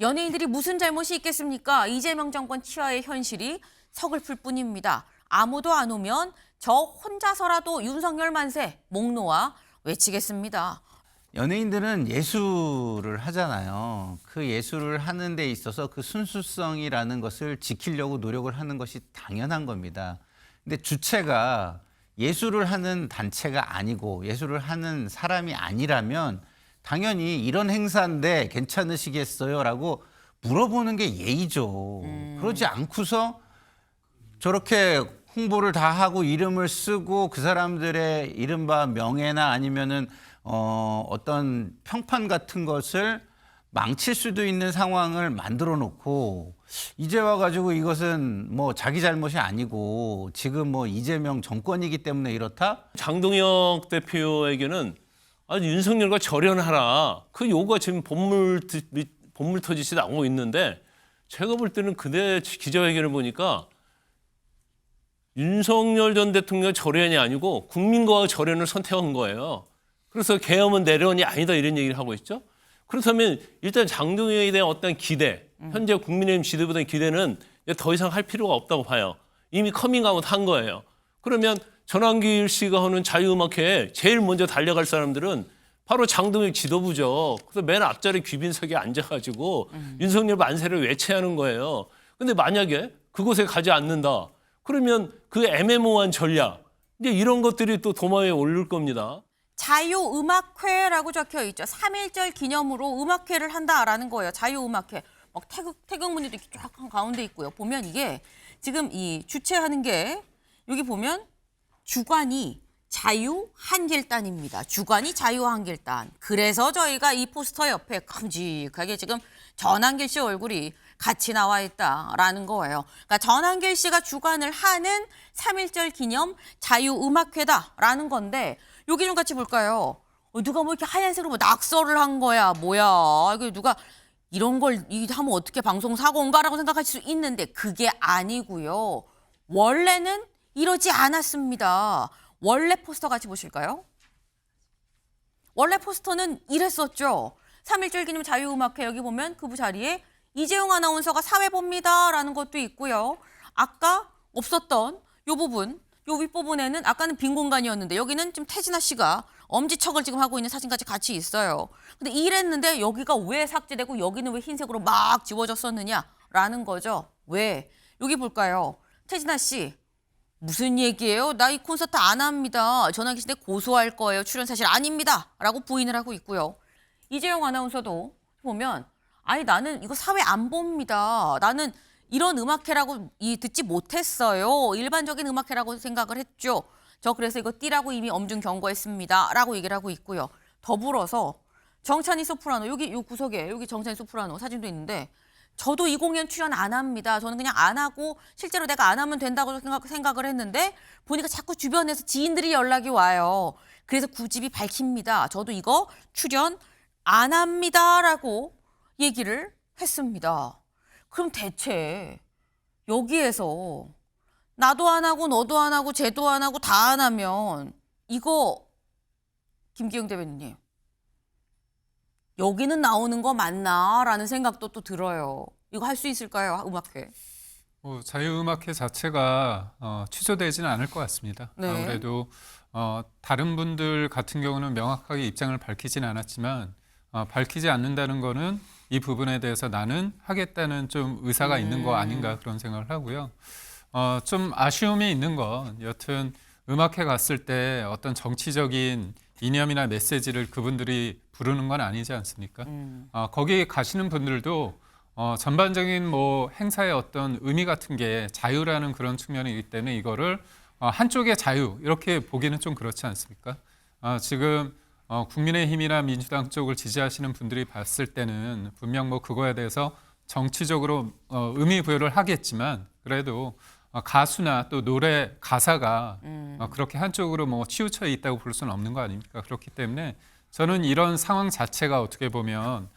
연예인들이 무슨 잘못이 있겠습니까? 이재명 정권 치하의 현실이 서글플 뿐입니다. 아무도 안 오면 저 혼자서라도 윤석열 만세 목 놓아 외치겠습니다. 연예인들은 예술을 하잖아요. 그 예술을 하는 데 있어서 그 순수성이라는 것을 지키려고 노력을 하는 것이 당연한 겁니다. 근데 주체가 예술을 하는 단체가 아니고 예술을 하는 사람이 아니라면 당연히 이런 행사인데 괜찮으시겠어요? 라고 물어보는 게 예의죠. 그러지 않고서 저렇게 홍보를 다 하고 이름을 쓰고 그 사람들의 이른바 명예나 아니면은 어떤 평판 같은 것을 망칠 수도 있는 상황을 만들어 놓고 이제 와가지고 이것은 뭐 자기 잘못이 아니고 지금 뭐 이재명 정권이기 때문에 이렇다? 장동혁 대표에게는 윤석열과 절연하라. 그 요구가 지금 본물 터지시 나오고 있는데 제가 볼 때는 그대 기자회견을 보니까 윤석열 전 대통령 절연이 아니고 국민과의 절연을 선택한 거예요. 그래서 계엄은 내란이 아니다 이런 얘기를 하고 있죠. 그렇다면 일단 장동혁에 대한 어떤 기대, 현재 국민의힘 지도부의 기대는 더 이상 할 필요가 없다고 봐요. 이미 커밍아웃 한 거예요. 그러면 전환길 씨가 하는 자유음악회에 제일 먼저 달려갈 사람들은 바로 장동혁 지도부죠. 그래서 맨 앞자리 귀빈석에 앉아가지고 윤석열 만세를 외쳐야 하는 거예요. 근데 만약에 그곳에 가지 않는다. 그러면 그 애매모호한 전략, 이제 이런 것들이 또 도마 위에 오를 겁니다. 자유음악회라고 적혀 있죠. 3.1절 기념으로 음악회를 한다라는 거예요. 자유음악회. 막 태극무늬도 이렇게 쫙 가운데 있고요. 보면 이게 지금 이 주최하는 게 여기 보면 주관이 자유한길단입니다. 주관이 자유한길단. 그래서 저희가 이 포스터 옆에 큼직하게 지금 전한길 씨 얼굴이 같이 나와 있다라는 거예요. 그러니까 전한길 씨가 주관을 하는 3.1절 기념 자유음악회다라는 건데 여기 좀 같이 볼까요? 누가 뭐 이렇게 하얀색으로 뭐 낙서를 한 거야. 뭐야. 이게 누가 이런 걸 하면 어떻게 방송 사고인가라고 생각하실 수 있는데 그게 아니고요. 원래는 이러지 않았습니다. 원래 포스터 같이 보실까요? 원래 포스터는 이랬었죠. 3.1절 기념 자유음악회 여기 보면 그 자리에 이재용 아나운서가 사회 봅니다라는 것도 있고요. 아까 없었던 이 부분, 이 윗부분에는 아까는 빈 공간이었는데 여기는 지금 태진아 씨가 엄지척을 지금 하고 있는 사진까지 같이 있어요. 근데 이랬는데 여기가 왜 삭제되고 여기는 왜 흰색으로 막 지워졌었느냐라는 거죠. 왜? 여기 볼까요? 태진아 씨. 무슨 얘기예요? 나 이 콘서트 안 합니다. 전화기 시대 고소할 거예요. 출연 사실 아닙니다. 라고 부인을 하고 있고요. 이재용 아나운서도 보면 아니 나는 이거 사회 안 봅니다. 나는 이런 음악회라고 듣지 못했어요. 일반적인 음악회라고 생각을 했죠. 저 그래서 이거 띠라고 이미 엄중 경고했습니다. 라고 얘기를 하고 있고요. 더불어서 정찬희 소프라노 여기 요 구석에 여기 정찬희 소프라노 사진도 있는데 저도 이 공연 출연 안 합니다. 저는 그냥 안 하고 실제로 내가 안 하면 된다고 생각을 했는데 보니까 자꾸 주변에서 지인들이 연락이 와요. 그래서 구집이 밝힙니다. 저도 이거 출연 안 합니다라고 얘기를 했습니다. 그럼 대체 여기에서 나도 안 하고 너도 안 하고 쟤도 안 하고 다 안 하면 이거 김기영 대변인님 여기는 나오는 거 맞나라는 생각도 또 들어요. 이거 할 수 있을까요? 음악회. 자유음악회 자체가 취소되지는 않을 것 같습니다. 네. 아무래도 다른 분들 같은 경우는 명확하게 입장을 밝히진 않았지만 밝히지 않는다는 거는 이 부분에 대해서 나는 하겠다는 좀 의사가 있는 거 아닌가 그런 생각을 하고요. 좀 아쉬움이 있는 건 여튼 음악회 갔을 때 어떤 정치적인 이념이나 메시지를 그분들이 부르는 건 아니지 않습니까? 거기 가시는 분들도 전반적인 뭐 행사의 어떤 의미 같은 게 자유라는 그런 측면이기 때문에 이거를 한쪽의 자유 이렇게 보기는 좀 그렇지 않습니까? 지금 국민의힘이나 민주당 쪽을 지지하시는 분들이 봤을 때는 분명 뭐 그거에 대해서 정치적으로 의미 부여를 하겠지만 그래도 가수나 또 노래 가사가 그렇게 한쪽으로 뭐 치우쳐 있다고 볼 수는 없는 거 아닙니까? 그렇기 때문에 저는 이런 상황 자체가 어떻게 보면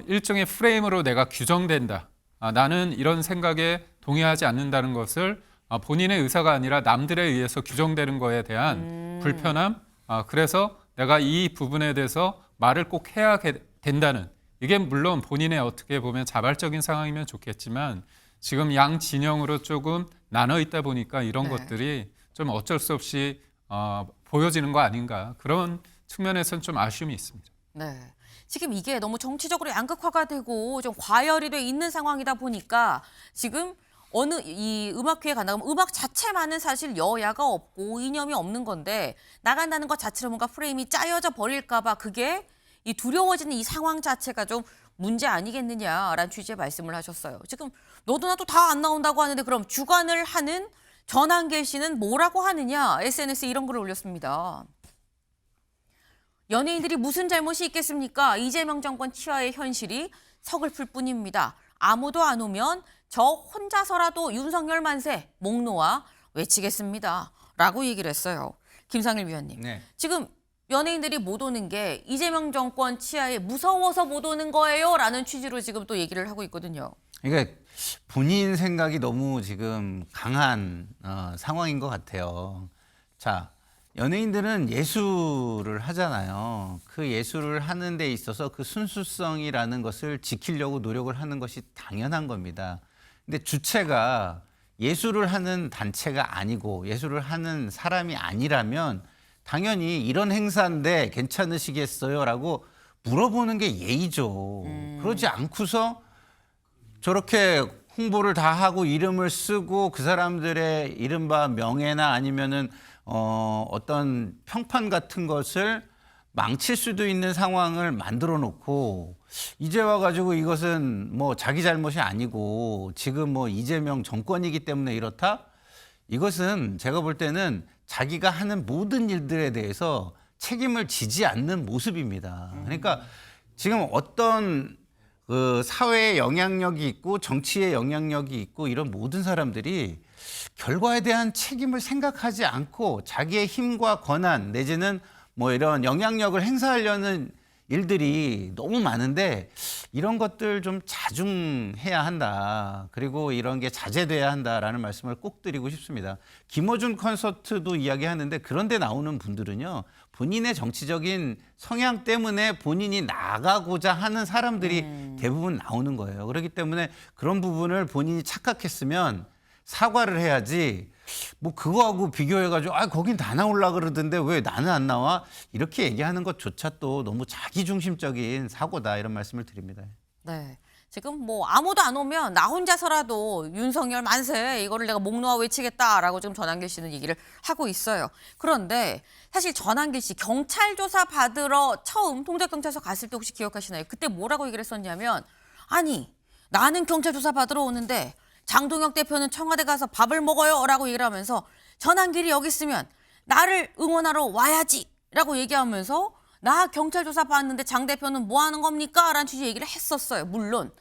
일종의 프레임으로 내가 규정된다. 나는 이런 생각에 동의하지 않는다는 것을 본인의 의사가 아니라 남들에 의해서 규정되는 거에 대한 불편함. 그래서 내가 이 부분에 대해서 말을 꼭 해야 된다는 이게 물론 본인의 어떻게 보면 자발적인 상황이면 좋겠지만 지금 양 진영으로 조금 나눠 있다 보니까 이런 네. 것들이 좀 어쩔 수 없이 보여지는 거 아닌가 그런 측면에서는 좀 아쉬움이 있습니다. 네. 지금 이게 너무 정치적으로 양극화가 되고 좀 과열이 돼 있는 상황이다 보니까 지금 어느 이 음악회에 간다면 음악 자체만은 사실 여야가 없고 이념이 없는 건데 나간다는 것 자체로 뭔가 프레임이 짜여져 버릴까 봐 그게 이 두려워지는 이 상황 자체가 좀 문제 아니겠느냐라는 취지의 말씀을 하셨어요. 지금 너도 나도 다 안 나온다고 하는데 그럼 주관을 하는 전한길 씨는 뭐라고 하느냐 SNS에 이런 글을 올렸습니다. 연예인들이 무슨 잘못이 있겠습니까? 이재명 정권 치하의 현실이 서글플 뿐입니다. 아무도 안 오면 저 혼자서라도 윤석열 만세 목 놓아 외치겠습니다. 라고 얘기를 했어요. 김상일 위원님. 네. 지금 연예인들이 못 오는 게 이재명 정권 치하에 무서워서 못 오는 거예요. 라는 취지로 지금 또 얘기를 하고 있거든요. 그러니까 본인 생각이 너무 지금 강한 상황인 것 같아요. 자, 연예인들은 예술을 하잖아요. 그 예술을 하는 데 있어서 그 순수성이라는 것을 지키려고 노력을 하는 것이 당연한 겁니다. 근데 주체가 예술을 하는 단체가 아니고 예술을 하는 사람이 아니라면 당연히 이런 행사인데 괜찮으시겠어요? 라고 물어보는 게 예의죠. 그러지 않고서 저렇게 홍보를 다 하고 이름을 쓰고 그 사람들의 이른바 명예나 아니면은 어떤 평판 같은 것을 망칠 수도 있는 상황을 만들어 놓고 이제 와가지고 이것은 뭐 자기 잘못이 아니고 지금 뭐 이재명 정권이기 때문에 이렇다? 이것은 제가 볼 때는 자기가 하는 모든 일들에 대해서 책임을 지지 않는 모습입니다. 그러니까 지금 어떤 그 사회에 영향력이 있고 정치에 영향력이 있고 이런 모든 사람들이 결과에 대한 책임을 생각하지 않고 자기의 힘과 권한 내지는 뭐 이런 영향력을 행사하려는 일들이 너무 많은데 이런 것들 좀 자중해야 한다. 그리고 이런 게 자제돼야 한다라는 말씀을 꼭 드리고 싶습니다. 김어준 콘서트도 이야기하는데 그런데 나오는 분들은요. 본인의 정치적인 성향 때문에 본인이 나가고자 하는 사람들이 대부분 나오는 거예요. 그렇기 때문에 그런 부분을 본인이 착각했으면 사과를 해야지 뭐 그거하고 비교해가지고 거긴 다 나오려고 그러던데 왜 나는 안 나와? 이렇게 얘기하는 것조차 또 너무 자기중심적인 사고다 이런 말씀을 드립니다. 네. 지금 뭐 아무도 안 오면 나 혼자서라도 윤석열 만세 이거를 내가 목 놓아 외치겠다라고 지금 전한길 씨는 얘기를 하고 있어요. 그런데 사실 전한길 씨 경찰 조사 받으러 처음 통작경찰서 갔을 때 혹시 기억하시나요? 그때 뭐라고 얘기를 했었냐면 아니 나는 경찰 조사 받으러 오는데 장동혁 대표는 청와대 가서 밥을 먹어요 라고 얘기를 하면서 전한길이 여기 있으면 나를 응원하러 와야지 라고 얘기하면서 나 경찰 조사 받는데 장 대표는 뭐 하는 겁니까? 라는 취지의 얘기를 했었어요. 물론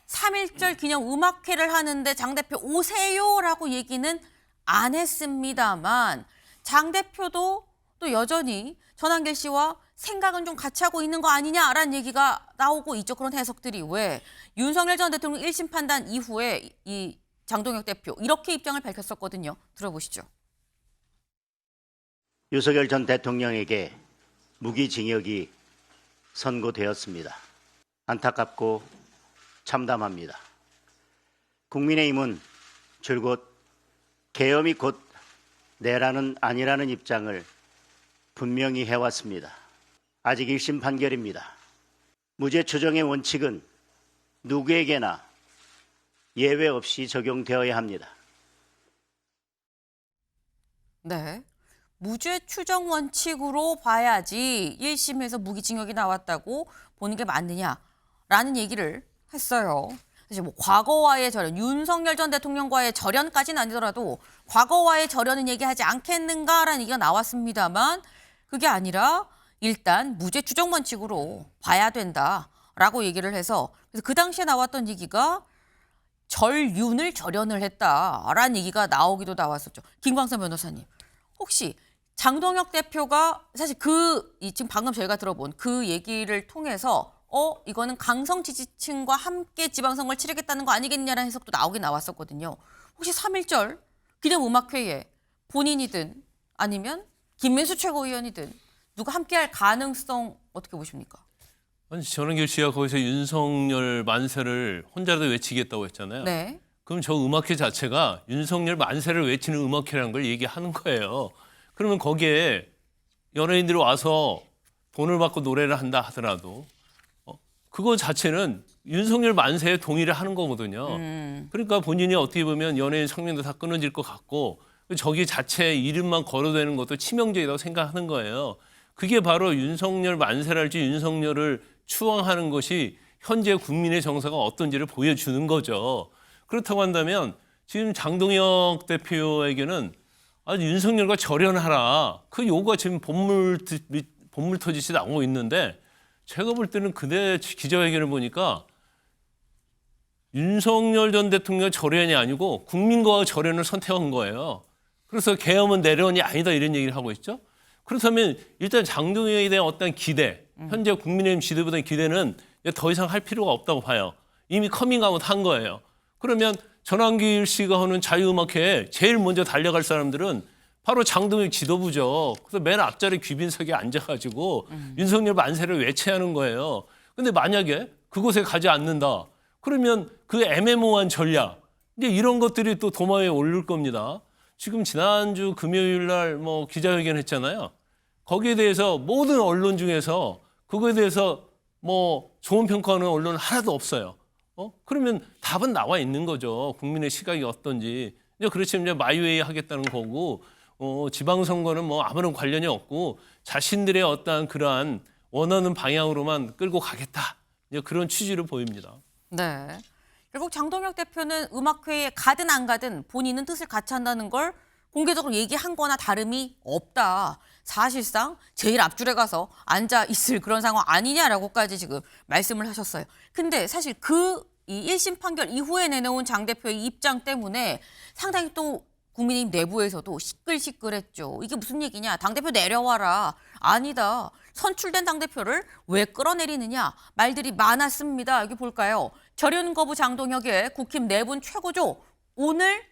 3.1절 기념 음악회를 하는데 장 대표 오세요 라고 얘기는 안 했습니다만 장 대표도 또 여전히 전한길 씨와 생각은 좀 같이 하고 있는 거 아니냐라는 얘기가 나오고 있죠. 그런 해석들이 왜 윤석열 전 대통령 1심 판단 이후에 이 장동혁 대표 이렇게 입장을 밝혔었거든요. 들어보시죠. 윤석열 전 대통령에게 무기징역이 선고되었습니다. 안타깝고 참담합니다. 국민의힘은 줄곧 계엄이 곧 내라는 아니라는 입장을 분명히 해왔습니다. 아직 1심 판결입니다. 무죄 추정의 원칙은 누구에게나 예외 없이 적용되어야 합니다. 네. 무죄 추정 원칙으로 봐야지 1심에서 무기징역이 나왔다고 보는 게 맞느냐라는 얘기를 했어요. 사실 뭐 과거와의 절연, 윤석열 전 대통령과의 절연까지는 아니더라도 과거와의 절연은 얘기하지 않겠는가라는 얘기가 나왔습니다만 그게 아니라 일단 무죄 추정 원칙으로 봐야 된다라고 얘기를 해서 그래서 그 당시에 나왔던 얘기가 절윤을 절연을 했다라는 얘기가 나오기도 나왔었죠. 김광선 변호사님, 혹시 장동혁 대표가 사실 지금 방금 저희가 들어본 그 얘기를 통해서 이거는 강성 지지층과 함께 지방선거를 치르겠다는 거 아니겠냐라는 해석도 나오긴 나왔었거든요. 혹시 3.1절 기념음악회에 본인이든 아니면 김민수 최고위원이든 누가 함께할 가능성 어떻게 보십니까? 아니, 전한길 씨가 거기서 윤석열 만세를 혼자라도 외치겠다고 했잖아요. 네. 그럼 저 음악회 자체가 윤석열 만세를 외치는 음악회라는 걸 얘기하는 거예요. 그러면 거기에 연예인들이 와서 돈을 받고 노래를 한다 하더라도 그거 자체는 윤석열 만세에 동의를 하는 거거든요. 그러니까 본인이 어떻게 보면 연예인 성명도 다 끊어질 것 같고 저기 자체 이름만 거론되는 것도 치명적이라고 생각하는 거예요. 그게 바로 윤석열 만세랄지 윤석열을 추앙하는 것이 현재 국민의 정서가 어떤지를 보여주는 거죠. 그렇다고 한다면 지금 장동혁 대표에게는 윤석열과 절연하라. 그 요구가 지금 본물 터지듯이 나오고 있는데 제가 볼 때는 그대 기자회견을 보니까 윤석열 전 대통령 절연이 아니고 국민과의 절연을 선택한 거예요. 그래서 계엄은 내려온이 아니다 이런 얘기를 하고 있죠. 그렇다면 일단 장동혁에 대한 어떤 기대, 현재 국민의힘 지도부의 기대는 더 이상 할 필요가 없다고 봐요. 이미 커밍아웃 한 거예요. 그러면 전한길 씨가 하는 자유음악회에 제일 먼저 달려갈 사람들은 바로 장동혁 지도부죠. 그래서 맨 앞자리 귀빈석에 앉아가지고 윤석열 만세를 외쳐야 하는 거예요. 근데 만약에 그곳에 가지 않는다. 그러면 그 애매모호한 전략, 이제 이런 것들이 또 도마 위에 오를 겁니다. 지금 지난주 금요일 날 기자회견 했잖아요. 거기에 대해서 모든 언론 중에서 그거에 대해서 좋은 평가하는 언론은 하나도 없어요. 그러면 답은 나와 있는 거죠. 국민의 시각이 어떤지. 이제 그렇지만 이제 마이웨이 하겠다는 거고, 지방선거는 아무런 관련이 없고 자신들의 어떠한 그러한 원하는 방향으로만 끌고 가겠다. 이제 그런 취지로 보입니다. 네. 결국 장동혁 대표는 음악회에 가든 안 가든 본인은 뜻을 같이 한다는 걸 공개적으로 얘기한 거나 다름이 없다. 사실상 제일 앞줄에 가서 앉아 있을 그런 상황 아니냐라고까지 지금 말씀을 하셨어요. 근데 사실 이 1심 판결 이후에 내놓은 장 대표의 입장 때문에 상당히 또 국민의힘 내부에서도 시끌시끌했죠. 이게 무슨 얘기냐? 당대표 내려와라. 아니다. 선출된 당대표를 왜 끌어내리느냐? 말들이 많았습니다. 여기 볼까요? 절연 거부 장동혁의 국힘 내분 최고조. 오늘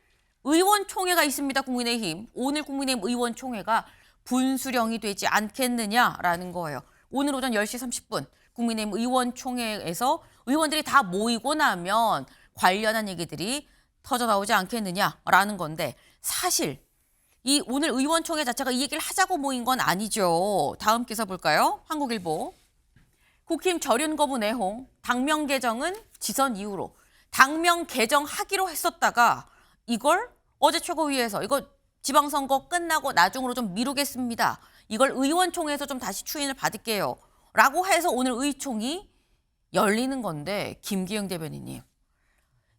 의원총회가 있습니다. 국민의힘. 오늘 국민의힘 의원총회가 분수령이 되지 않겠느냐라는 거예요. 오늘 오전 10시 30분 국민의힘 의원총회에서 의원들이 다 모이고 나면 관련한 얘기들이 터져나오지 않겠느냐라는 건데 사실 이 오늘 의원총회 자체가 이 얘기를 하자고 모인 건 아니죠. 다음 기사 볼까요? 한국일보. 국힘 절연 거부 내홍. 당명 개정은 지선 이후로. 당명 개정하기로 했었다가 이걸 어제 최고위에서 이거 지방선거 끝나고 나중으로 좀 미루겠습니다. 이걸 의원총회에서 좀 다시 추인을 받을게요. 라고 해서 오늘 의총이 열리는 건데 김기영 대변인님.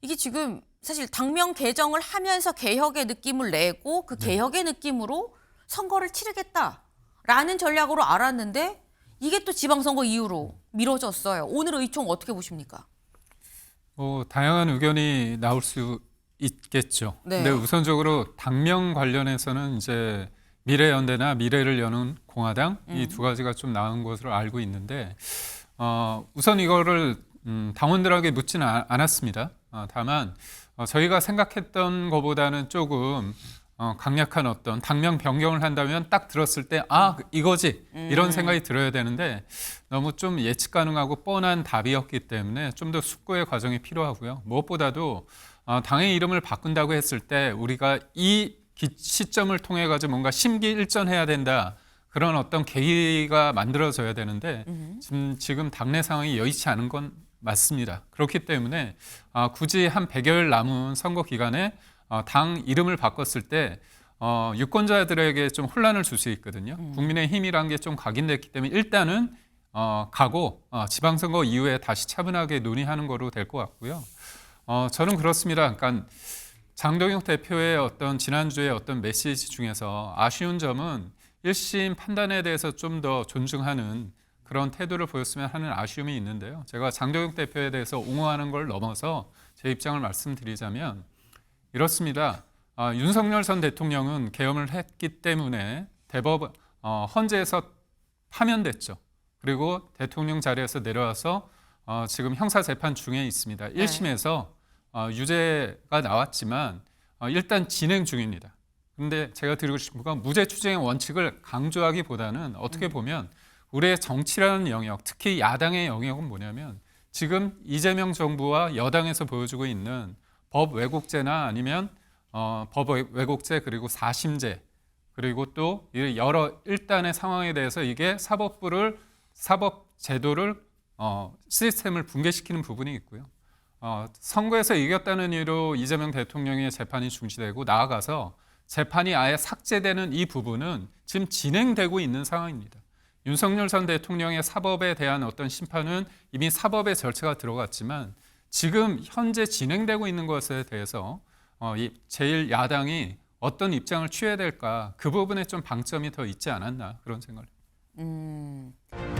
이게 지금 사실 당명 개정을 하면서 개혁의 느낌을 내고 그 개혁의 느낌으로 선거를 치르겠다라는 전략으로 알았는데 이게 또 지방선거 이후로 미뤄졌어요. 오늘 의총 어떻게 보십니까? 다양한 의견이 나올 수 있겠죠. 네. 근데 우선적으로 당명 관련해서는 이제 미래연대나 미래를 여는 공화당 이 두 가지가 좀 나은 것으로 알고 있는데 우선 이거를 당원들에게 묻지는 않았습니다. 다만 저희가 생각했던 것보다는 조금 강력한 어떤 당명 변경을 한다면 딱 들었을 때 이거지 이런 생각이 들어야 되는데 너무 좀 예측 가능하고 뻔한 답이었기 때문에 좀 더 숙고의 과정이 필요하고요. 무엇보다도 당의 이름을 바꾼다고 했을 때 우리가 이 시점을 통해 가지고 뭔가 심기일전해야 된다. 그런 어떤 계기가 만들어져야 되는데 지금 당내 상황이 여의치 않은 건 맞습니다. 그렇기 때문에 굳이 한 100여일 남은 선거 기간에 당 이름을 바꿨을 때 유권자들에게 좀 혼란을 줄 수 있거든요. 국민의힘이라는 게 좀 각인됐기 때문에 일단은 가고 지방선거 이후에 다시 차분하게 논의하는 거로 될 것 같고요. 저는 그렇습니다. 그러니까 장동혁 대표의 어떤 지난주에 어떤 메시지 중에서 아쉬운 점은 1심 판단에 대해서 좀 더 존중하는 그런 태도를 보였으면 하는 아쉬움이 있는데요. 제가 장동혁 대표에 대해서 옹호하는 걸 넘어서 제 입장을 말씀드리자면 이렇습니다. 윤석열 전 대통령은 계엄을 했기 때문에 대법원 헌재에서 파면됐죠. 그리고 대통령 자리에서 내려와서 지금 형사재판 중에 있습니다. 1심에서 유죄가 나왔지만 일단 진행 중입니다. 그런데 제가 드리고 싶은 건 무죄 추정의 원칙을 강조하기보다는 어떻게 보면 우리의 정치라는 영역, 특히 야당의 영역은 뭐냐면 지금 이재명 정부와 여당에서 보여주고 있는 법 왜곡죄나 아니면 법 왜곡죄 그리고 사심죄 그리고 또 여러 일단의 상황에 대해서 이게 사법 제도를 시스템을 붕괴시키는 부분이 있고요. 선거에서 이겼다는 이유로 이재명 대통령의 재판이 중지되고 나아가서 재판이 아예 삭제되는 이 부분은 지금 진행되고 있는 상황입니다. 윤석열 전 대통령의 사법에 대한 어떤 심판은 이미 사법의 절차가 들어갔지만 지금 현재 진행되고 있는 것에 대해서 이 제1야당이 어떤 입장을 취해야 될까 그 부분에 좀 방점이 더 있지 않았나 그런 생각을 합니다.